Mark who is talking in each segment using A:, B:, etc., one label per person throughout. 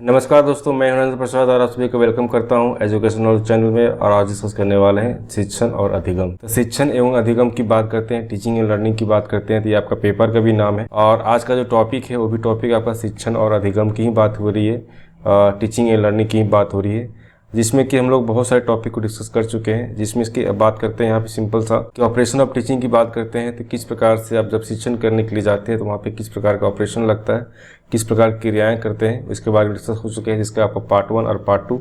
A: नमस्कार दोस्तों, मैं नरेंद्र प्रसाद और आप सभी को वेलकम करता हूं एजुकेशन नॉलेज चैनल में। और आज डिस्कस करने वाले हैं शिक्षण और अधिगम। तो शिक्षण एवं अधिगम की बात करते हैं, टीचिंग एंड लर्निंग की बात करते हैं। तो ये आपका पेपर का भी नाम है और आज का जो टॉपिक है वो भी टॉपिक आपका शिक्षण और अधिगम की ही बात हो रही है, टीचिंग एंड लर्निंग की ही बात हो रही है, जिसमें कि हम लोग बहुत सारे टॉपिक को डिस्कस कर चुके हैं। जिसमें इसकी बात करते हैं यहाँ पे सिंपल सा कि ऑपरेशन ऑफ टीचिंग की बात करते हैं। तो किस प्रकार से आप जब शिक्षण करने के लिए जाते हैं तो वहाँ पे किस प्रकार का ऑपरेशन लगता है, किस प्रकार की क्रियाएं करते हैं, इसके बारे में डिस्कस हो चुके हैं। जिसका आपका पार्ट 1 और पार्ट 2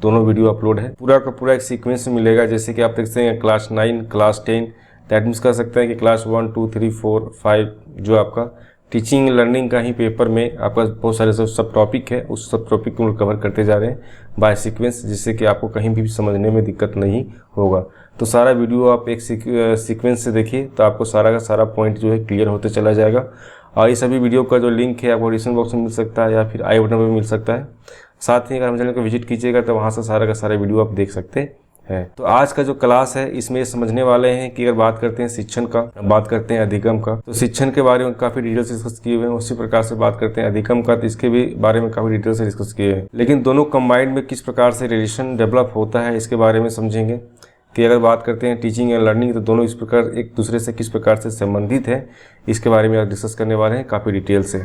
A: दोनों वीडियो अपलोड है। पूरा का पूरा एक सीक्वेंस मिलेगा। जैसे कि आप देखते हैं क्लास 9, क्लास 10, दैट मीन्स कर सकते हैं कि क्लास 1, 2, 3, 4, 5 जो आपका टीचिंग लर्निंग का ही पेपर में आपका बहुत सारे सब टॉपिक है, उस सब टॉपिक को कवर करते जा रहे हैं बाय सीक्वेंस, जिससे कि आपको कहीं भी समझने में दिक्कत नहीं होगा। तो सारा वीडियो आप एक सीक्वेंस से देखिए तो आपको सारा का सारा पॉइंट जो है क्लियर होते चला जाएगा। और इस सभी वीडियो का जो लिंक है आपको डिस्क्रिप्शन बॉक्स में मिल सकता है या फिर आई बटन पर मिल सकता है। साथ ही अगर हम चैनल को विजिट कीजिएगा तो वहाँ से सारा का सारा वीडियो आप देख सकते हैं। तो आज का जो क्लास है इसमें समझने वाले हैं कि अगर बात करते हैं शिक्षण का, बात करते हैं अधिगम का, तो शिक्षण के बारे में काफ़ी डिटेल से डिस्कस किए हुए हैं। उसी प्रकार से बात करते हैं अधिगम का, तो इसके भी बारे में काफ़ी डिटेल से डिस्कस किए हैं। लेकिन दोनों कंबाइंड में किस प्रकार से रिलेशन डेवलप होता है इसके बारे में समझेंगे। कि अगर बात करते हैं टीचिंग एंड लर्निंग तो दोनों इस प्रकार एक दूसरे से किस प्रकार से संबंधित है, इसके बारे में आज डिस्कस करने वाले हैं काफ़ी डिटेल से।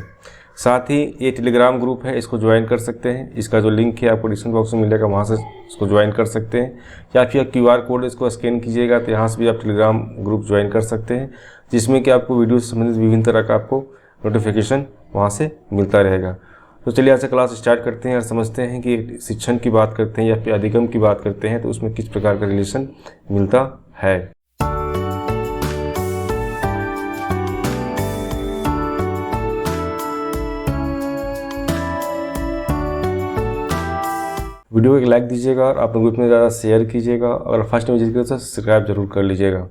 A: साथ ही ये टेलीग्राम ग्रुप है, इसको ज्वाइन कर सकते हैं। इसका जो लिंक है आपको डिस्क्रिप्शन बॉक्स में मिलेगा, वहाँ से इसको ज्वाइन कर सकते हैं। या फिर QR कोड इसको स्कैन कीजिएगा तो यहाँ से भी आप टेलीग्राम ग्रुप ज्वाइन कर सकते हैं, जिसमें कि आपको वीडियो से संबंधित विभिन्न तरह का आपको नोटिफिकेशन वहाँ से मिलता रहेगा। तो चलिए आज से क्लास स्टार्ट करते हैं और समझते हैं कि शिक्षण की बात करते हैं या फिर अधिगम की बात करते हैं तो उसमें किस प्रकार का रिलेशन मिलता है। वीडियो को एक लाइक दीजिएगा और अपने ग्रुप में ज़्यादा शेयर कीजिएगा। अगर फर्स्ट में विजिट करें तो सब्सक्राइब जरूर कर लीजिएगा।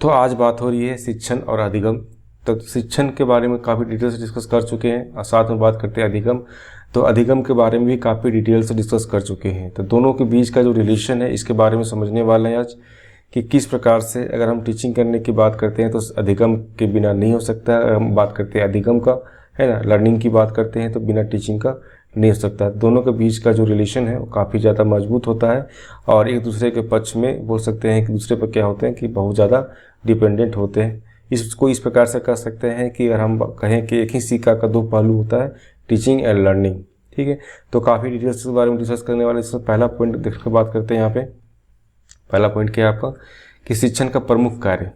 A: तो आज बात हो रही है शिक्षण और अधिगम। तो शिक्षण के बारे में काफ़ी डिटेल से डिस्कस कर चुके हैं और साथ में बात करते हैं अधिगम। तो अधिगम के बारे में भी काफ़ी डिटेल से डिस्कस कर चुके हैं। तो दोनों के बीच का जो रिलेशन है इसके बारे में समझने वाले हैं आज कि किस प्रकार से अगर हम टीचिंग करने की बात करते हैं तो अधिगम के बिना नहीं हो सकता। अगर हम बात करते हैं अधिगम का, है ना, लर्निंग की बात करते हैं तो बिना टीचिंग का नहीं हो सकता। दोनों के बीच का जो रिलेशन है वो काफ़ी ज़्यादा मजबूत होता है और एक दूसरे के पक्ष में बोल सकते हैं कि दूसरे पर क्या होते हैं कि बहुत ज़्यादा डिपेंडेंट होते हैं। इसको इस प्रकार से कर सकते हैं कि अगर हम कहें कि एक ही सिक्का का दो पहलू होता है, टीचिंग एंड लर्निंग। ठीक है, तो काफ़ी डिटेल्स के बारे में डिस्कस करने वाले। इसमें पहला पॉइंट देख के बात करते हैं। यहाँ पे पहला पॉइंट क्या है आपका कि शिक्षण का प्रमुख कार्य।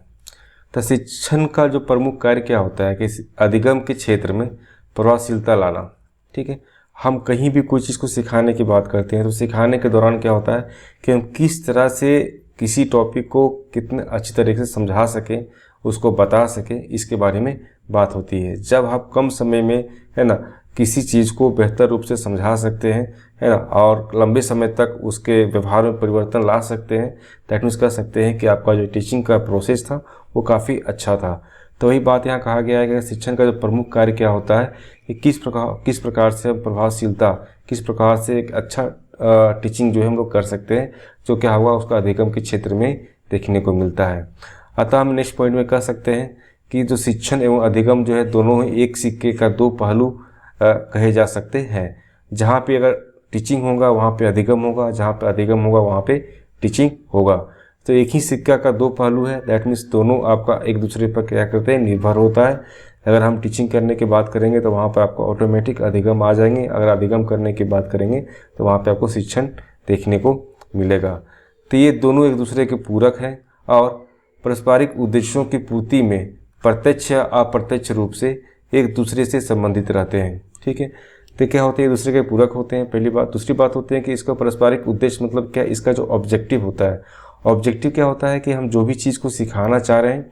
A: तो शिक्षण का जो प्रमुख कार्य क्या होता है कि अधिगम के क्षेत्र में प्रभावशीलता लाना। ठीक है, हम कहीं भी कोई चीज़ को सिखाने की बात करते हैं तो सिखाने के दौरान क्या होता है कि हम किस तरह से किसी टॉपिक को कितने अच्छी तरीके से समझा सकें, उसको बता सकें, इसके बारे में बात होती है। जब आप कम समय में, है ना, किसी चीज़ को बेहतर रूप से समझा सकते हैं, है ना, और लंबे समय तक उसके व्यवहार में परिवर्तन ला सकते हैं, दैट मीन्स कह सकते हैं कि आपका जो टीचिंग का प्रोसेस था वो काफ़ी अच्छा था। तो वही बात यहाँ कहा गया है कि शिक्षण का जो प्रमुख कार्य क्या होता है कि किस प्रकार से प्रभावशीलता, किस प्रकार से एक अच्छा टीचिंग जो है हम लोग कर सकते हैं, जो क्या हुआ उसका अधिगम के क्षेत्र में देखने को मिलता है। अतः हम नेक्स्ट पॉइंट में कह सकते हैं कि जो शिक्षण एवं अधिगम जो है दोनों ही एक सिक्के का दो पहलू कहे जा सकते हैं। जहाँ पे अगर टीचिंग होगा वहाँ पे अधिगम होगा, जहाँ पे अधिगम होगा वहाँ पे टीचिंग होगा। तो एक ही सिक्का का दो पहलू है, दैट मीन्स दोनों आपका एक दूसरे पर क्या करते हैं, निर्भर होता है। अगर हम टीचिंग करने की बात करेंगे तो वहाँ पर आपको ऑटोमेटिक अधिगम आ जाएंगे। अगर अधिगम करने की बात करेंगे तो वहाँ पे आपको शिक्षण देखने को मिलेगा। तो ये दोनों एक दूसरे के पूरक हैं और पारस्परिक उद्देश्यों की पूर्ति में प्रत्यक्ष या अप्रत्यक्ष रूप से एक दूसरे से संबंधित रहते हैं। ठीक है, तो क्या होते हैं, एक दूसरे के पूरक होते हैं, पहली बात। दूसरी बात होती है कि इसका पारस्परिक उद्देश्य मतलब क्या, इसका जो ऑब्जेक्टिव होता है, ऑब्जेक्टिव क्या होता है कि हम जो भी चीज़ को सिखाना चाह रहे हैं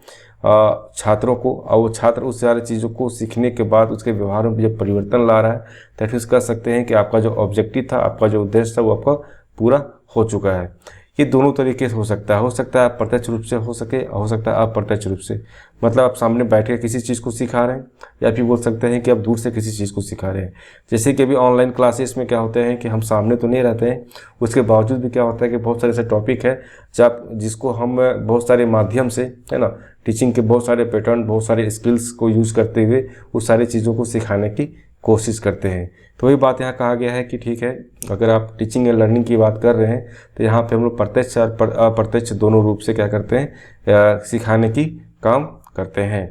A: छात्रों को, और वो छात्र उस सारी चीज़ों को सीखने के बाद उसके व्यवहार में जब परिवर्तन ला रहा है, तो फिर कह सकते हैं कि आपका जो ऑब्जेक्टिव था, आपका जो उद्देश्य था वो आपका पूरा हो चुका है। ये दोनों तरीके से हो सकता है प्रत्यक्ष रूप से हो सकता है अप्रत्यक्ष रूप से। मतलब आप सामने बैठ कर किसी चीज़ को सिखा रहे हैं या फिर बोल सकते हैं कि आप दूर से किसी चीज़ को सिखा रहे हैं। जैसे कि अभी ऑनलाइन क्लासेस में क्या होते हैं कि हम सामने तो नहीं रहते हैं, उसके बावजूद भी क्या होता है कि बहुत सारे ऐसे टॉपिक है जिसको हम बहुत सारे माध्यम से, है ना, टीचिंग के बहुत सारे पैटर्न, बहुत सारे स्किल्स को यूज़ करते हुए उस सारी चीज़ों को सिखाने की कोशिश करते हैं। तो वही बात यहाँ कहा गया है कि ठीक है, अगर आप टीचिंग एंड लर्निंग की बात कर रहे हैं तो यहाँ पे हम लोग प्रत्यक्ष और अप्रत्यक्ष दोनों रूप से क्या करते हैं, सिखाने की काम करते हैं।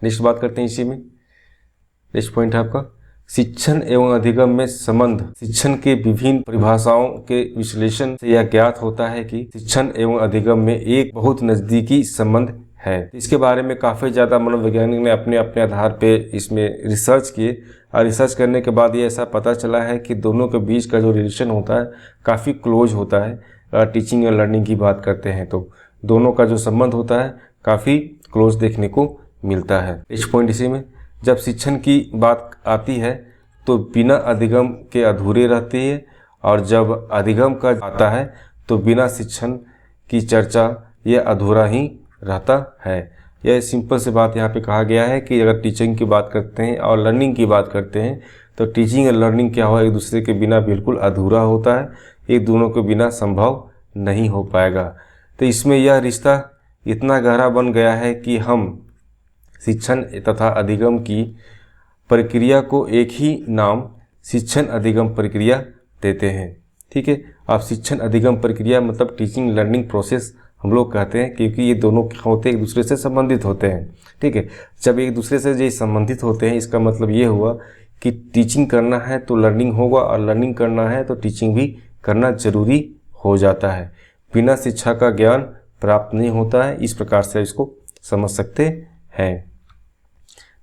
A: नेक्स्ट बात करते हैं इसी में। नेक्स्ट पॉइंट है आपका शिक्षण एवं अधिगम में संबंध। शिक्षण के विभिन्न परिभाषाओं के विश्लेषण से यह ज्ञात होता है कि शिक्षण एवं अधिगम में एक बहुत नजदीकी संबंध है। इसके बारे में काफ़ी ज़्यादा मनोवैज्ञानिक ने अपने अपने आधार पे इसमें रिसर्च किए और रिसर्च करने के बाद ये ऐसा पता चला है कि दोनों के बीच का जो रिलेशन होता है काफ़ी क्लोज होता है। टीचिंग और लर्निंग की बात करते हैं तो दोनों का जो संबंध होता है काफ़ी क्लोज देखने को मिलता है। इस पॉइंट इसी में जब शिक्षण की बात आती है तो बिना अधिगम के अधूरे रहती है, और जब अधिगम का आता है तो बिना शिक्षण की चर्चा यह अधूरा ही रहता है। यह सिंपल सी बात यहाँ पे कहा गया है कि अगर टीचिंग की बात करते हैं और लर्निंग की बात करते हैं तो टीचिंग और लर्निंग क्या हुआ, एक दूसरे के बिना बिल्कुल अधूरा होता है, एक दोनों के बिना संभव नहीं हो पाएगा। तो इसमें यह रिश्ता इतना गहरा बन गया है कि हम शिक्षण तथा अधिगम की प्रक्रिया को एक ही नाम शिक्षण अधिगम प्रक्रिया देते हैं। ठीक है, आप शिक्षण अधिगम प्रक्रिया मतलब टीचिंग लर्निंग प्रोसेस हम लोग कहते हैं, क्योंकि ये दोनों क्या होते हैं, एक दूसरे से संबंधित होते हैं। ठीक है, जब एक दूसरे से ये संबंधित होते हैं इसका मतलब ये हुआ कि टीचिंग करना है तो लर्निंग होगा, और लर्निंग करना है तो टीचिंग भी करना जरूरी हो जाता है। बिना शिक्षा का ज्ञान प्राप्त नहीं होता है। इस प्रकार से इसको समझ सकते हैं।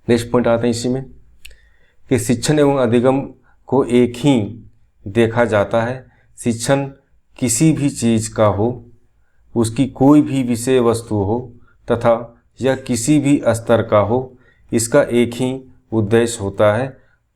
A: नेक्स्ट पॉइंट आते हैं इसी में कि शिक्षण एवं अधिगम को एक ही देखा जाता है। शिक्षण किसी भी चीज़ का हो, उसकी कोई भी विषय वस्तु हो तथा यह किसी भी स्तर का हो, इसका एक ही उद्देश्य होता है,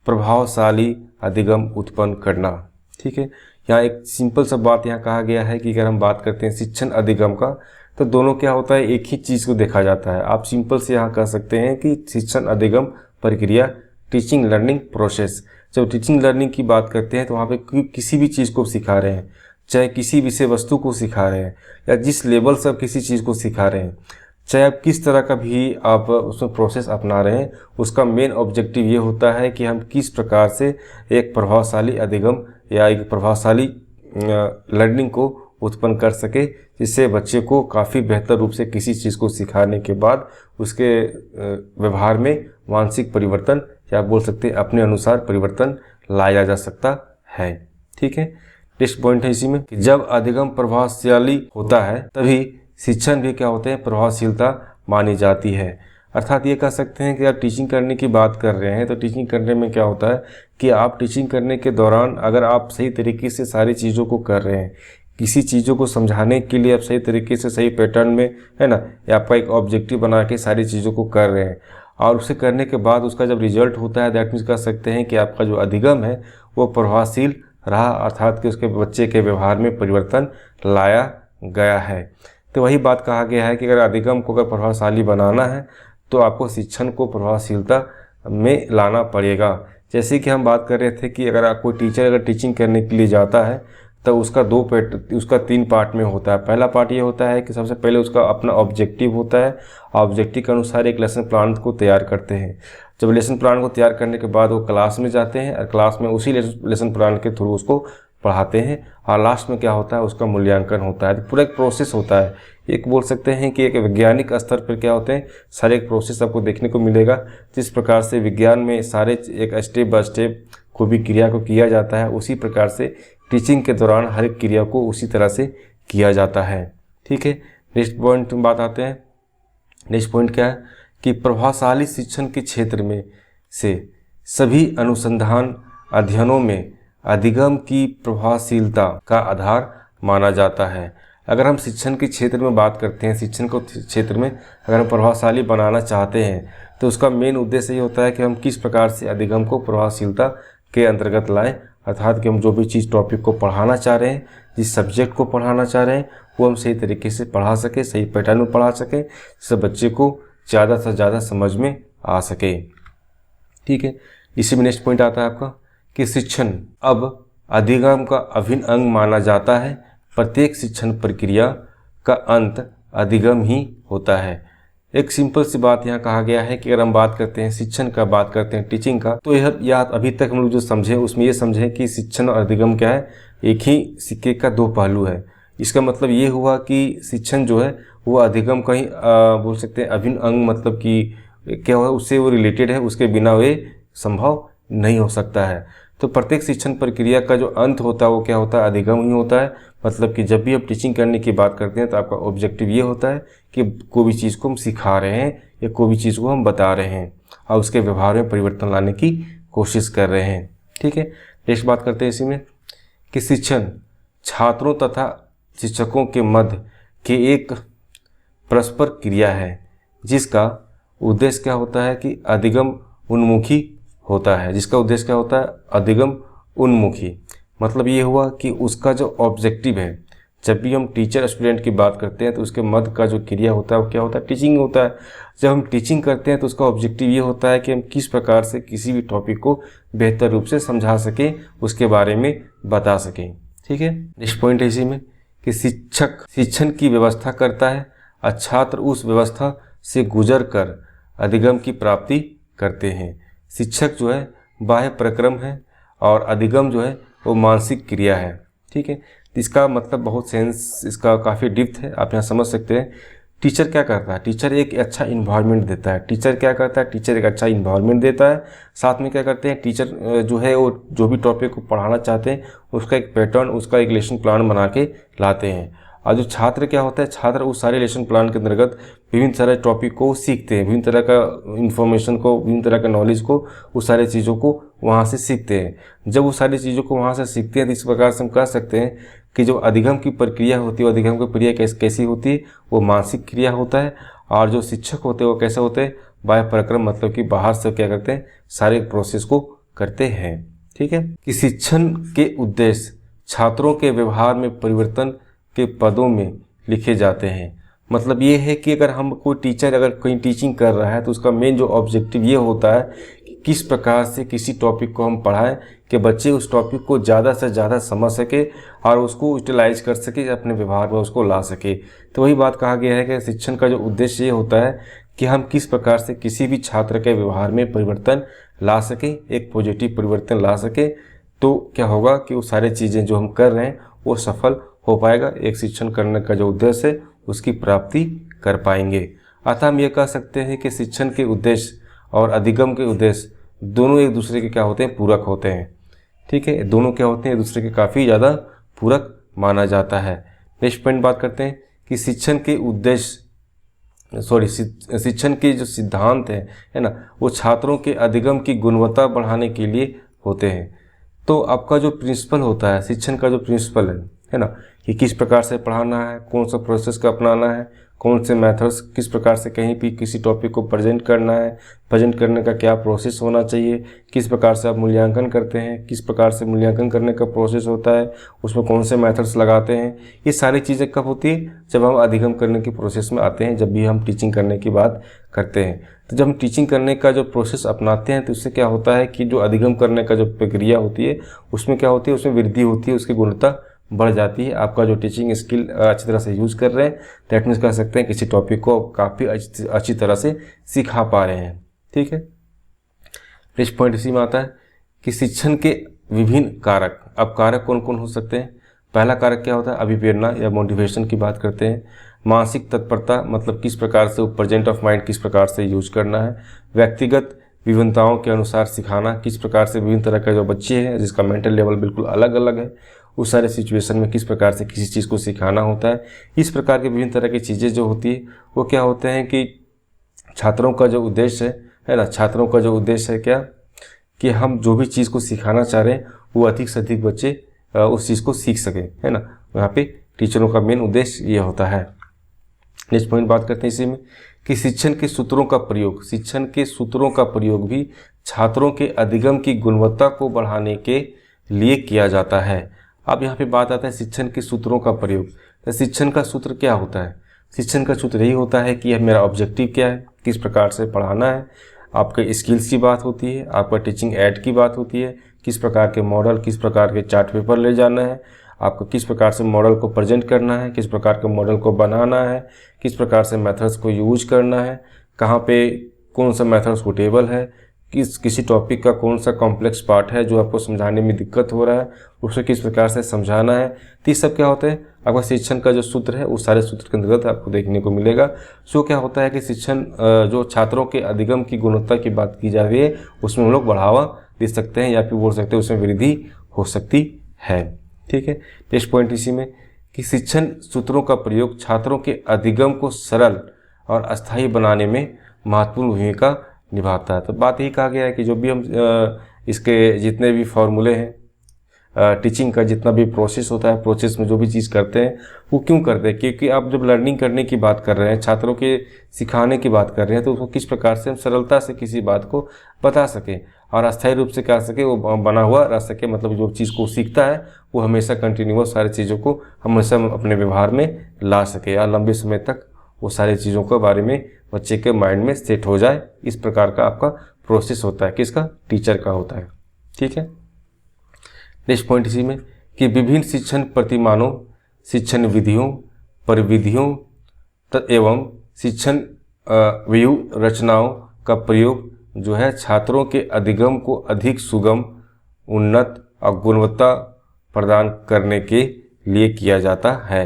A: प्रभावशाली अधिगम उत्पन्न करना। ठीक है, यहाँ एक सिंपल सा बात यहाँ कहा गया है कि अगर हम बात करते हैं शिक्षण अधिगम का तो दोनों क्या होता है, एक ही चीज़ को देखा जाता है। आप सिंपल से यहाँ कह सकते हैं कि शिक्षण अधिगम प्रक्रिया टीचिंग लर्निंग प्रोसेस। जब टीचिंग लर्निंग की बात करते हैं तो वहाँ पे किसी भी चीज़ को सिखा रहे हैं, चाहे किसी विषय वस्तु को सिखा रहे हैं या जिस लेवल से आप किसी चीज़ को सिखा रहे हैं, चाहे आप किस तरह का भी आप उसमें प्रोसेस अपना रहे हैं, उसका मेन ऑब्जेक्टिव ये होता है कि हम किस प्रकार से एक प्रभावशाली अधिगम या एक प्रभावशाली लर्निंग को उत्पन्न कर सके, जिससे बच्चे को काफ़ी बेहतर रूप से किसी चीज़ को सिखाने के बाद उसके व्यवहार में मानसिक परिवर्तन या बोल सकते हैं अपने अनुसार परिवर्तन लाया जा सकता है। ठीक है, नेक्स्ट पॉइंट है इसी में कि जब अधिगम प्रभावशाली होता है तभी शिक्षण भी क्या होते हैं, प्रभावशीलता मानी जाती है। अर्थात ये कह सकते हैं कि आप टीचिंग करने की बात कर रहे हैं तो टीचिंग करने में क्या होता है कि आप टीचिंग करने के दौरान अगर आप सही तरीके से सारी चीज़ों को कर रहे हैं, किसी चीज़ों को समझाने के लिए आप सही तरीके से सही पैटर्न में है ना, या आपका एक ऑब्जेक्टिव बना के सारी चीज़ों को कर रहे हैं, और उसे करने के बाद उसका जब रिजल्ट होता है दैट मीन्स कह सकते हैं कि आपका जो अधिगम है वो प्रभावशील रहा, अर्थात कि उसके बच्चे के व्यवहार में परिवर्तन लाया गया है। तो वही बात कहा गया है कि अगर अधिगम को अगर प्रभावशाली बनाना है तो आपको शिक्षण को प्रभावशीलता में लाना पड़ेगा। जैसे कि हम बात कर रहे थे कि अगर कोई टीचर अगर टीचिंग करने के लिए जाता है तो उसका 3 पार्ट में होता है। पहला पार्ट ये होता है कि सबसे पहले उसका अपना ऑब्जेक्टिव होता है, ऑब्जेक्टिव के अनुसार एक लेसन प्लान को तैयार करते हैं। जब लेसन प्लान को तैयार करने के बाद वो क्लास में जाते हैं और क्लास में उसी लेसन प्लान के थ्रू उसको पढ़ाते हैं, और लास्ट में क्या होता है, उसका मूल्यांकन होता है। तो पूरा एक प्रोसेस होता है। एक बोल सकते हैं कि एक वैज्ञानिक स्तर पर क्या होते हैं, सारे एक प्रोसेस आपको देखने को मिलेगा। जिस प्रकार से विज्ञान में सारे एक स्टेप बाय स्टेप कोई भी क्रिया को किया जाता है, उसी प्रकार से टीचिंग के दौरान हर एक क्रिया को उसी तरह से किया जाता है। ठीक है, नेक्स्ट पॉइंट बात आते हैं। नेक्स्ट पॉइंट क्या है कि प्रभावशाली शिक्षण के क्षेत्र में से सभी अनुसंधान अध्ययनों में अधिगम की प्रभावशीलता का आधार माना जाता है। अगर हम शिक्षण के क्षेत्र में बात करते हैं, शिक्षण को क्षेत्र में अगर हम प्रभावशाली बनाना चाहते हैं तो उसका मेन उद्देश्य ये होता है कि हम किस प्रकार से अधिगम को प्रभावशीलता के अंतर्गत लाएं, अर्थात कि हम जो भी चीज़ टॉपिक को पढ़ाना चाह रहे हैं, जिस सब्जेक्ट को पढ़ाना चाह रहे हैं वो हम सही तरीके से पढ़ा सकें, सही पैटर्न में पढ़ा सकें, जिससे बच्चे को ज़्यादा से ज़्यादा समझ में आ सके। ठीक है, इसी में नेक्स्ट पॉइंट आता है आपका कि शिक्षण अब अधिगम का अभिन्न अंग माना जाता है। प्रत्येक शिक्षण प्रक्रिया का अंत अधिगम ही होता है। एक सिंपल सी बात यहाँ कहा गया है कि अगर हम बात करते हैं शिक्षण का, बात करते हैं टीचिंग का, तो यह अभी तक हम लोग जो समझे उसमें ये समझे कि शिक्षण और अधिगम क्या है, एक ही सिक्के का दो पहलू है। इसका मतलब ये हुआ कि शिक्षण जो है वो अधिगम का ही बोल सकते हैं अभिन्न अंग, मतलब कि क्या हुआ उससे वो रिलेटेड है, उसके बिना वे संभव नहीं हो सकता है। तो प्रत्येक शिक्षण प्रक्रिया का जो अंत होता है वो क्या होता है, अधिगम ही होता है। मतलब कि जब भी आप टीचिंग करने की बात करते हैं तो आपका ऑब्जेक्टिव ये होता है कि कोई भी चीज़ को हम सिखा रहे हैं या कोई भी चीज़ को हम बता रहे हैं और उसके व्यवहार में परिवर्तन लाने की कोशिश कर रहे हैं। ठीक है, नेक्स्ट बात करते हैं इसी में कि शिक्षण छात्रों तथा शिक्षकों के मध्य के एक परस्पर क्रिया है जिसका उद्देश्य क्या होता है कि अधिगम उन्मुखी होता है। जिसका उद्देश्य क्या होता है, अधिगम उन्मुखी। मतलब ये हुआ कि उसका जो ऑब्जेक्टिव है, जब भी हम टीचर स्टूडेंट की बात करते हैं तो उसके मध्य का जो क्रिया होता है वो क्या होता है, टीचिंग होता है। जब हम टीचिंग करते हैं तो उसका ऑब्जेक्टिव ये होता है कि हम किस प्रकार से किसी भी टॉपिक को बेहतर रूप से समझा सकें, उसके बारे में बता सकें। ठीक है, नेक्स्ट पॉइंट है इसी में कि शिक्षक शिक्षण की व्यवस्था करता है और छात्र उस व्यवस्था से गुजर कर अधिगम की प्राप्ति करते हैं। शिक्षक जो है बाह्य प्रक्रम है और अधिगम जो है वो मानसिक क्रिया है। ठीक है, इसका मतलब बहुत सेंस इसका काफ़ी डिप्थ है, आप यहाँ समझ सकते हैं। टीचर क्या करता है, टीचर एक अच्छा इन्वायरमेंट देता है। टीचर क्या करता है, टीचर एक अच्छा इन्वायरमेंट देता है। साथ में क्या करते हैं, टीचर जो है वो जो भी टॉपिक को पढ़ाना चाहते हैं उसका एक पैटर्न, उसका एक लेसन प्लान बना के लाते हैं। और जो छात्र क्या होता है, छात्र उस सारे लेसन प्लान के अंतर्गत विभिन्न सारे टॉपिक को सीखते हैं, विभिन्न तरह का इन्फॉर्मेशन को, विभिन्न तरह का नॉलेज को, उस सारी चीज़ों को वहाँ से सीखते हैं। जब वो सारी चीज़ों को वहाँ से सीखते हैं तो इस प्रकार से हम कह सकते हैं कि जो अधिगम की प्रक्रिया होती है, अधिगम की प्रक्रिया कैसी होती है, वो मानसिक क्रिया होता है। और जो शिक्षक होते हैं वो कैसे होते हैं, बाह्य प्रक्रम, मतलब कि बाहर से क्या करते हैं, सारे प्रोसेस को करते हैं। ठीक है, कि शिक्षण के उद्देश्य छात्रों के व्यवहार में परिवर्तन के पदों में लिखे जाते हैं। मतलब ये है कि अगर हम कोई टीचर अगर कहीं टीचिंग कर रहा है तो उसका मेन जो ऑब्जेक्टिव ये होता है कि किस प्रकार से किसी टॉपिक को हम पढ़ाएं कि बच्चे उस टॉपिक को ज़्यादा से ज़्यादा समझ सके और उसको यूटिलाइज कर सके, अपने व्यवहार में उसको ला सके। तो वही बात कहा गया है कि शिक्षण का जो उद्देश्य ये होता है कि हम किस प्रकार से किसी भी छात्र के व्यवहार में परिवर्तन ला सकें, एक पॉजिटिव परिवर्तन ला सके। तो क्या होगा कि वो सारी चीज़ें जो हम कर रहे हैं वो सफल हो पाएगा, एक शिक्षण करने का जो उद्देश्य है उसकी प्राप्ति कर पाएंगे। अतः हम ये कह सकते हैं कि शिक्षण के उद्देश्य और अधिगम के उद्देश्य दोनों एक दूसरे के क्या होते हैं, पूरक होते हैं। ठीक है, दोनों क्या होते हैं, एक दूसरे के काफ़ी ज़्यादा पूरक माना जाता है। नेक्स्ट पॉइंट बात करते हैं कि शिक्षण के उद्देश्य शिक्षण के जो सिद्धांत है ना, वो छात्रों के अधिगम की गुणवत्ता बढ़ाने के लिए होते हैं। तो आपका जो प्रिंसिपल होता है, शिक्षण का जो प्रिंसिपल है ना, कि किस प्रकार से पढ़ाना है, कौन सा प्रोसेस का अपनाना है, कौन से मेथड्स, किस प्रकार से कहीं भी किसी टॉपिक को प्रेजेंट करना है, प्रेजेंट करने का क्या प्रोसेस होना चाहिए, किस प्रकार से आप मूल्यांकन करते हैं, किस प्रकार से मूल्यांकन करने का प्रोसेस होता है, उसमें कौन से मेथड्स लगाते हैं, ये सारी चीज़ें कब होती है, जब हम अधिगम करने की प्रोसेस में आते हैं, जब भी हम टीचिंग करने की बात करते हैं। तो जब हम टीचिंग करने का जो प्रोसेस अपनाते हैं तो उससे क्या होता है कि जो अधिगम करने का जो प्रक्रिया होती है उसमें क्या होती है, उसमें वृद्धि होती है, उसकी गुणवत्ता बढ़ जाती है। आपका जो टीचिंग स्किल अच्छी तरह से यूज़ कर रहे हैं, दैट मीन्स कह सकते हैं किसी टॉपिक को काफ़ी अच्छी तरह से सिखा पा रहे हैं। ठीक है, नेक्स्ट पॉइंट इसी में आता है कि शिक्षण के विभिन्न कारक। अब कारक कौन कौन हो सकते हैं, पहला कारक क्या होता है, अभिप्रेरणा या मोटिवेशन की बात करते हैं। मानसिक तत्परता, मतलब किस प्रकार से प्रेजेंट ऑफ माइंड किस प्रकार से यूज करना है। व्यक्तिगत विभिन्नताओं के अनुसार सिखाना, किस प्रकार से विभिन्न तरह के जो बच्चे हैं जिसका मेंटल लेवल बिल्कुल अलग अलग है, उस सारे सिचुएशन में किस प्रकार से किसी चीज़ को सिखाना होता है। इस प्रकार की विभिन्न तरह की चीज़ें जो होती है वो क्या होते हैं कि छात्रों का जो उद्देश्य है ना, छात्रों का जो उद्देश्य है क्या, कि हम जो भी चीज़ को सिखाना चाह रहे हैं वो अधिक से अधिक बच्चे उस चीज़ को सीख सकें, है ना। यहाँ पे टीचरों का मेन उद्देश्य ये होता है। नेक्स्ट पॉइंट बात करते हैं इसी में कि शिक्षण के सूत्रों का प्रयोग। शिक्षण के सूत्रों का प्रयोग भी छात्रों के अधिगम की गुणवत्ता को बढ़ाने के लिए किया जाता है। अब यहाँ पे बात आता है शिक्षण के सूत्रों का प्रयोग। तो शिक्षण का सूत्र क्या होता है, शिक्षण का सूत्र यही होता है कि यह मेरा ऑब्जेक्टिव क्या है, किस प्रकार से पढ़ाना है, आपके स्किल्स की बात होती है, आपका टीचिंग एड की बात होती है, किस प्रकार के मॉडल, किस प्रकार के चार्ट पेपर ले जाना है, आपको किस प्रकार से मॉडल को प्रेजेंट करना है, किस प्रकार के मॉडल को बनाना है, किस प्रकार से मेथड्स को यूज करना है, कहाँ पे कौन सा मेथड सूटेबल है, किसी टॉपिक का कौन सा कॉम्प्लेक्स पार्ट है जो आपको समझाने में दिक्कत हो रहा है, उसे किस प्रकार से समझाना है। तो ये सब क्या होता है, आपका शिक्षण का जो सूत्र है उस सारे सूत्र के अंतर्गत आपको देखने को मिलेगा। सो क्या होता है कि शिक्षण जो छात्रों के अधिगम की गुणवत्ता की बात की जा रही है उसमें हम लोग बढ़ावा दे सकते हैं या फिर बोल सकते हैं उसमें वृद्धि हो सकती है। ठीक है, नेक्स्ट पॉइंट इसी में कि शिक्षण सूत्रों का प्रयोग छात्रों के अधिगम को सरल और अस्थायी बनाने में महत्वपूर्ण भूमिका निभाता है। तो बात यही कहा गया है कि जो भी हम इसके जितने भी फॉर्मूले हैं, टीचिंग का जितना भी प्रोसेस होता है, प्रोसेस में जो भी चीज़ करते हैं वो क्यों करते हैं, क्योंकि आप जब लर्निंग करने की बात कर रहे हैं, छात्रों के सिखाने की बात कर रहे हैं, तो उसको किस प्रकार से हम सरलता से किसी बात को बता सकें और अस्थायी रूप से कर सके, वो बना हुआ रह सके। मतलब जो चीज़ को सीखता है वो हमेशा कंटिन्यूअस सारी चीज़ों को हमेशा अपने व्यवहार में ला सके या लंबे समय तक वो सारी चीज़ों के बारे में बच्चे के माइंड में सेट हो जाए। इस प्रकार का आपका प्रोसेस होता है, किसका, टीचर का होता है। ठीक है, नेक्स्ट पॉइंट इसी में कि विभिन्न शिक्षण प्रतिमानों, शिक्षण विधियों, परिविधियों एवं शिक्षण व्यूह रचनाओं का प्रयोग जो है छात्रों के अधिगम को अधिक सुगम, उन्नत और गुणवत्ता प्रदान करने के लिए किया जाता है।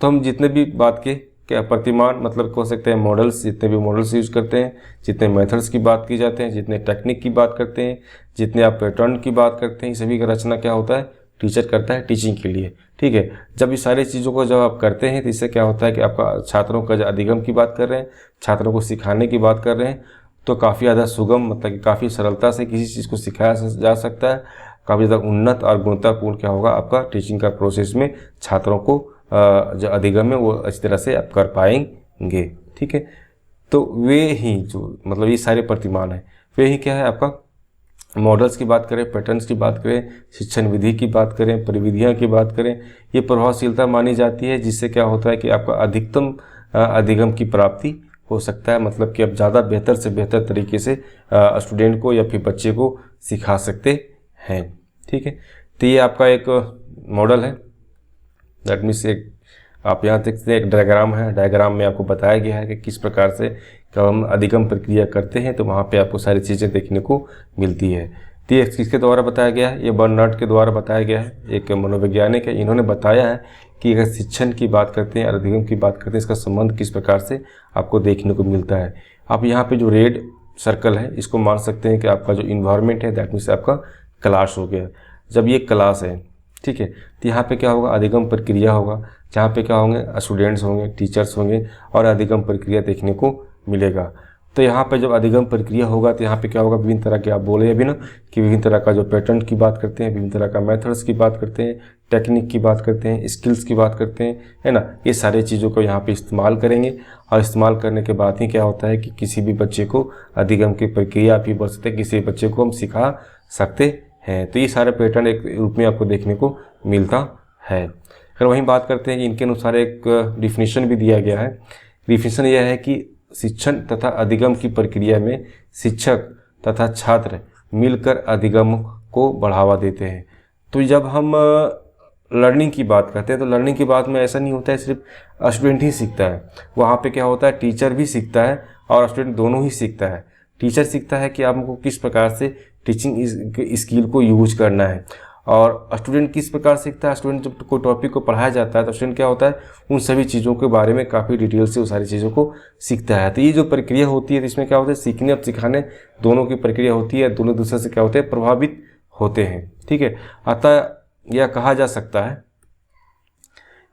A: तो हम जितने भी बात के क्या प्रतिमान मतलब कह सकते हैं मॉडल्स, जितने भी मॉडल्स यूज करते हैं, जितने मेथड्स की बात की जाते हैं, जितने टेक्निक की बात करते हैं, जितने आप पैटर्न की बात करते हैं, सभी का रचना क्या होता है, टीचर करता है टीचिंग के लिए। ठीक है, जब ये सारी चीज़ों को जब आप करते हैं तो इससे क्या होता है कि आपका छात्रों का जो अधिगम की बात कर रहे हैं, छात्रों को सिखाने की बात कर रहे हैं, तो काफ़ी ज़्यादा सुगम मतलब कि काफ़ी सरलता से किसी चीज़ को सिखाया जा सकता है। काफ़ी ज़्यादा उन्नत और गुणवत्तापूर्ण क्या होगा आपका टीचिंग का प्रोसेस में छात्रों को जो अधिगम है वो अच्छी तरह से आप कर पाएंगे। ठीक है, तो वे ही जो मतलब ये सारे प्रतिमान हैं, वे ही क्या है आपका मॉडल्स की बात करें, पैटर्न्स की बात करें, शिक्षण विधि की बात करें, परिविधियाँ की बात करें, ये प्रभावशीलता मानी जाती है जिससे क्या होता है कि आपका अधिकतम अधिगम की प्राप्ति हो सकता है। मतलब कि आप ज़्यादा बेहतर से बेहतर तरीके से स्टूडेंट को या फिर बच्चे को सिखा सकते हैं। ठीक है, तो ये आपका एक मॉडल है, दैट मीन्स एक आप यहाँ देखते हैं एक डायग्राम है, डायग्राम में आपको बताया गया है कि किस प्रकार से जब हम अधिगम प्रक्रिया करते हैं तो वहाँ पे आपको सारी चीज़ें देखने को मिलती है। तो ये किसके द्वारा बताया गया है, ये बर्नार्ड के द्वारा बताया गया है, एक मनोवैज्ञानिक है। इन्होंने बताया है कि अगर शिक्षण की बात करते हैं और अधिगम की बात करते हैं, इसका संबंध किस प्रकार से आपको देखने को मिलता है। आप यहाँ पे जो रेड सर्कल है इसको मान सकते हैं कि आपका जो इन्वायरमेंट है, दैट मीन्स आपका क्लास हो गया। जब ये क्लास है, ठीक है, तो यहाँ पे क्या होगा, अधिगम प्रक्रिया होगा, जहाँ पे क्या होंगे, स्टूडेंट्स होंगे, टीचर्स होंगे और अधिगम प्रक्रिया देखने को मिलेगा। तो यहाँ पे जब अधिगम प्रक्रिया होगा तो यहाँ पे क्या होगा, विभिन्न तरह के आप बोले अभी ना कि विभिन्न तरह का जो पैटर्न की बात करते हैं, विभिन्न तरह का मेथड्स की बात करते हैं, टेक्निक की बात करते हैं, स्किल्स की बात करते हैं, है ना, ये सारी चीज़ों को यहाँ पे इस्तेमाल करेंगे। और इस्तेमाल करने के बाद ही क्या होता है कि किसी भी बच्चे को अधिगम की प्रक्रिया भी बोल सकते हैं, किसी बच्चे को हम सिखा सकते हैं। तो ये सारे पैटर्न एक रूप में आपको देखने को मिलता है। अगर वहीं बात करते हैं कि इनके अनुसार एक डिफिनीशन भी दिया गया है। डिफिनीशन यह है कि शिक्षण तथा अधिगम की प्रक्रिया में शिक्षक तथा छात्र मिलकर अधिगम को बढ़ावा देते हैं। तो जब हम लर्निंग की बात करते हैं तो लर्निंग की बात में ऐसा नहीं होता है सिर्फ स्टूडेंट ही सीखता है, वहाँ पे क्या होता है टीचर भी सीखता है और स्टूडेंट दोनों ही सीखता है। टीचर सीखता है कि आपको किस प्रकार से टीचिंग स्किल को यूज करना है और स्टूडेंट किस प्रकार सीखता है। स्टूडेंट जब कोई टॉपिक को पढ़ाया जाता है तो स्टूडेंट क्या होता है, उन सभी चीज़ों के बारे में काफ़ी डिटेल से उस सारी चीज़ों को सीखता है। तो ये जो प्रक्रिया होती है इसमें क्या होता है, सीखने और सिखाने दोनों की प्रक्रिया होती है, दोनों दूसरे से क्या होते हैं, प्रभावित होते हैं। ठीक है, अतः यह कहा जा सकता है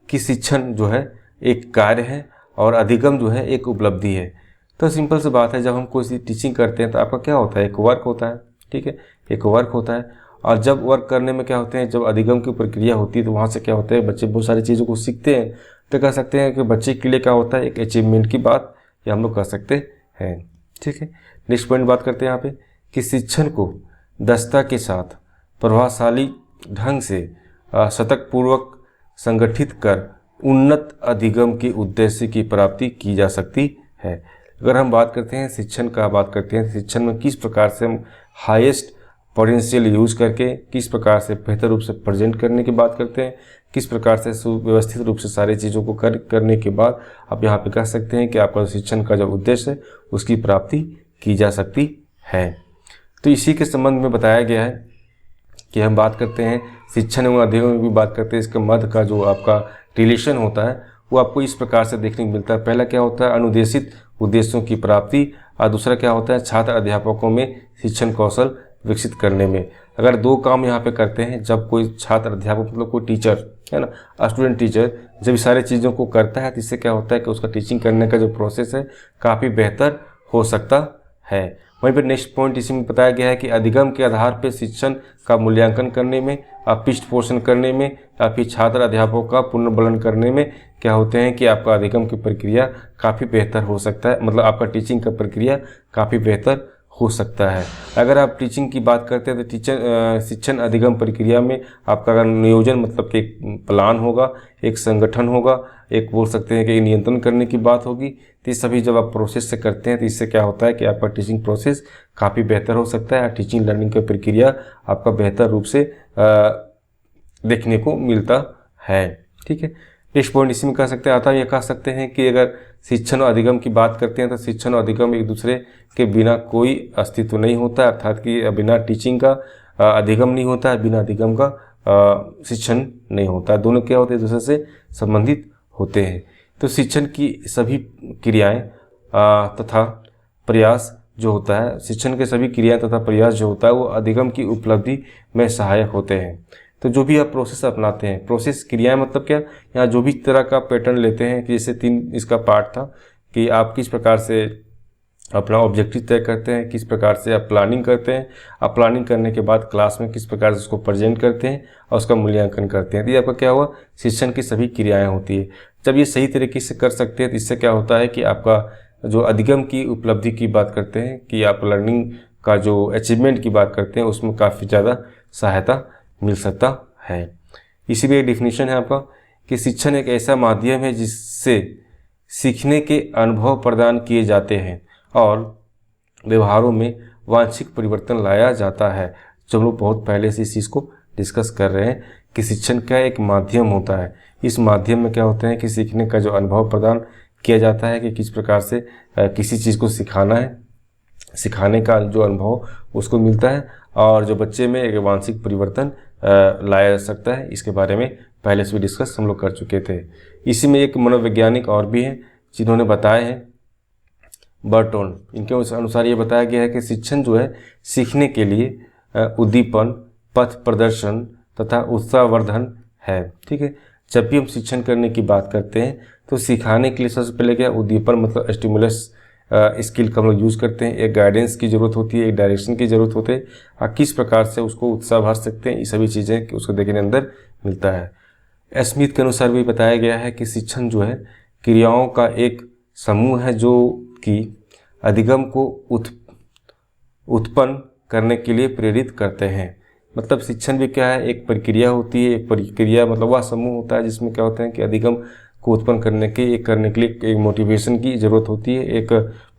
A: कि शिक्षण जो है एक कार्य है और अधिगम जो है एक उपलब्धि है। तो सिंपल सी बात है, जब हम कोई टीचिंग करते हैं तो आपका क्या होता है, एक वर्क होता है। ठीक है, एक वर्क होता है और जब वर्क करने में क्या होते हैं, जब अधिगम की प्रक्रिया होती है तो वहाँ से क्या होता है, बच्चे बहुत सारी चीज़ों को सीखते हैं। तो कह सकते हैं कि बच्चे के लिए क्या होता है, एक अचीवमेंट की बात ये हम लोग कर सकते हैं। ठीक है, नेक्स्ट पॉइंट बात करते हैं यहाँ पे कि शिक्षण को दक्षता के साथ प्रभावशाली ढंग से सततपूर्वक संगठित कर उन्नत अधिगम के उद्देश्य की प्राप्ति की जा सकती है। अगर हम बात करते हैं शिक्षण का, बात करते हैं शिक्षण में किस प्रकार से हम हाईएस्ट पोटेंशियल यूज करके किस प्रकार से बेहतर रूप से प्रेजेंट करने की बात करते हैं, किस प्रकार से सुव्यवस्थित रूप से सारी चीज़ों को करने के बाद आप यहाँ पे कह सकते हैं कि आपका शिक्षण का जो उद्देश्य है उसकी प्राप्ति की जा सकती है। तो इसी के संबंध में बताया गया है कि हम बात करते हैं शिक्षण एवं अध्ययन में भी बात करते हैं, इसके मध्य का जो आपका रिलेशन होता है वो आपको इस प्रकार से देखने को मिलता है। पहला क्या होता है, अनुदेशित उद्देश्यों की प्राप्ति, और दूसरा क्या होता है, छात्र अध्यापकों में शिक्षण कौशल विकसित करने में। अगर दो काम यहाँ पे करते हैं, जब कोई छात्र अध्यापक मतलब कोई टीचर है ना, स्टूडेंट टीचर जब सारी चीज़ों को करता है तो इससे क्या होता है कि उसका टीचिंग करने का जो प्रोसेस है काफ़ी बेहतर हो सकता है। वहीं पर नेक्स्ट पॉइंट इसी में बताया गया है कि अधिगम के आधार पर शिक्षण का मूल्यांकन करने में, पृष्ठ पोषण करने में या फिर छात्र अध्यापकों का पुनर्बलन करने में क्या होते हैं कि आपका अधिगम की प्रक्रिया काफ़ी बेहतर हो सकता है, मतलब आपका टीचिंग का प्रक्रिया काफ़ी बेहतर हो सकता है। अगर आप टीचिंग की बात करते हैं तो शिक्षण अधिगम प्रक्रिया में आपका अगर नियोजन मतलब कि एक प्लान होगा, एक संगठन होगा, एक बोल सकते हैं कि नियंत्रण करने की बात होगी, तो ये सभी जब आप प्रोसेस से करते हैं तो इससे क्या होता है कि आपका टीचिंग प्रोसेस काफ़ी बेहतर हो सकता है, टीचिंग लर्निंग की प्रक्रिया आपका बेहतर रूप से देखने को मिलता है। ठीक है, नेक्स्ट पॉइंट इसी में कह सकते हैं आता है, ये कह सकते हैं कि अगर शिक्षण और अधिगम की बात करते हैं तो शिक्षण और अधिगम एक दूसरे के बिना कोई अस्तित्व नहीं होता, अर्थात कि बिना टीचिंग का अधिगम नहीं होता है, बिना अधिगम का शिक्षण नहीं होता। दोनों क्या होते हैं, एक दूसरे से संबंधित होते हैं। तो शिक्षण की सभी क्रियाएं तथा प्रयास जो होता है, शिक्षण के सभी क्रियाएं तथा प्रयास जो होता है वो अधिगम की उपलब्धि में सहायक होते हैं। तो जो भी आप प्रोसेस अपनाते हैं, प्रोसेस क्रियाएं मतलब क्या, यहाँ जो भी तरह का पैटर्न लेते हैं कि जैसे 3 इसका पार्ट था कि आप किस प्रकार से अपना ऑब्जेक्टिव तय करते हैं, किस प्रकार से आप प्लानिंग करते हैं, आप प्लानिंग करने के बाद क्लास में किस प्रकार से उसको प्रेजेंट करते हैं और उसका मूल्यांकन करते हैं। तो ये आपका क्या हुआ, शिक्षण की सभी क्रियाएं होती है। जब ये सही तरीके से कर सकते हैं तो इससे क्या होता है कि आपका जो अधिगम की उपलब्धि की बात करते हैं कि आप लर्निंग का जो अचीवमेंट की बात करते हैं उसमें काफ़ी ज़्यादा सहायता मिल सकता है। इसीलिए डिफिनीशन है आपका कि शिक्षण एक ऐसा माध्यम है जिससे सीखने के अनुभव प्रदान किए जाते हैं और व्यवहारों में वांछित परिवर्तन लाया जाता है। जो हम लोग बहुत पहले से इस चीज़ को डिस्कस कर रहे हैं कि शिक्षण का एक माध्यम होता है। इस माध्यम में क्या होता है कि सीखने का जो अनुभव प्रदान किया जाता है कि किस प्रकार से किसी चीज़ को सिखाना है, सिखाने का जो अनुभव उसको मिलता है और जो बच्चे में एक मानसिक परिवर्तन लाया जा सकता है। इसके बारे में पहले से भी डिस्कस हम लोग कर चुके थे। इसी में एक मनोवैज्ञानिक और भी हैं जिन्होंने बताए हैं, बर्टोन, इनके अनुसार ये बताया गया है कि शिक्षण जो है सीखने के लिए उद्दीपन, पथ प्रदर्शन तथा उत्साहवर्धन है। ठीक है, जब भी हम शिक्षण करने की बात करते हैं तो सिखाने के लिए सबसे पहले क्या उद्दीपन मतलब स्टिमुलस स्किल का हम लोग यूज़ करते हैं। एक गाइडेंस की ज़रूरत होती है, एक डायरेक्शन की ज़रूरत होती है और किस प्रकार से उसको उत्साह भर सकते हैं, ये सभी चीज़ें उसको देखने के अंदर मिलता है। स्मिथ के अनुसार भी बताया गया है कि शिक्षण जो है क्रियाओं का एक समूह है जो कि अधिगम को उत्पन्न करने के लिए प्रेरित करते हैं। मतलब शिक्षण भी क्या है, एक प्रक्रिया होती है। एक प्रक्रिया मतलब वह समूह होता है जिसमें क्या होता है कि अधिगम को उत्पन्न करने के लिए एक मोटिवेशन की ज़रूरत होती है, एक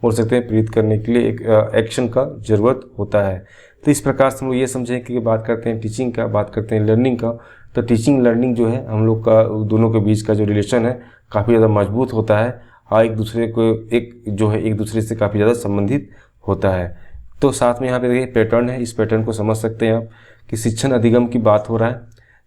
A: बोल सकते हैं प्रेरित करने के लिए एक एक्शन का ज़रूरत होता है। तो इस प्रकार से हम लोग ये समझें कि बात करते हैं टीचिंग का, बात करते हैं लर्निंग का, तो टीचिंग लर्निंग जो है हम लोग का दोनों के बीच का जो रिलेशन है काफ़ी ज़्यादा मजबूत होता है और एक दूसरे से काफ़ी ज़्यादा संबंधित होता है। तो साथ में यहाँ पे देखिए पैटर्न है, इस पैटर्न को समझ सकते हैं आप कि शिक्षण अधिगम की बात हो रहा है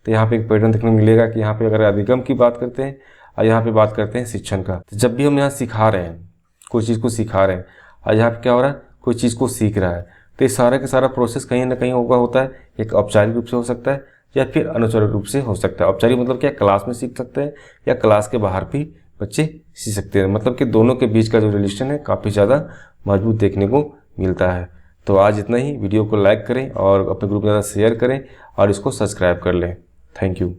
A: तो यहाँ पे एक पैटर्न देखने को मिलेगा कि यहाँ पे अगर अधिगम की बात करते हैं और यहाँ पे बात करते हैं शिक्षण का। तो जब भी हम यहाँ सिखा रहे हैं, कोई चीज़ को सिखा रहे हैं और यहाँ पे क्या हो रहा है, कोई चीज़ को सीख रहा है, तो ये सारा का सारा प्रोसेस कहीं ना कहीं होता है। एक औपचारिक रूप से हो सकता है या फिर अनौपचारिक रूप से हो सकता है। औपचारिक मतलब क्या, क्लास में सीख सकते हैं या क्लास के बाहर भी बच्चे सीख सकते हैं। मतलब कि दोनों के बीच का जो रिलेशन है काफ़ी ज़्यादा मजबूत देखने को मिलता है। तो आज इतना ही। वीडियो को लाइक करें और अपने ग्रुप में ज़्यादा शेयर करें और इसको सब्सक्राइब कर लें। Thank you.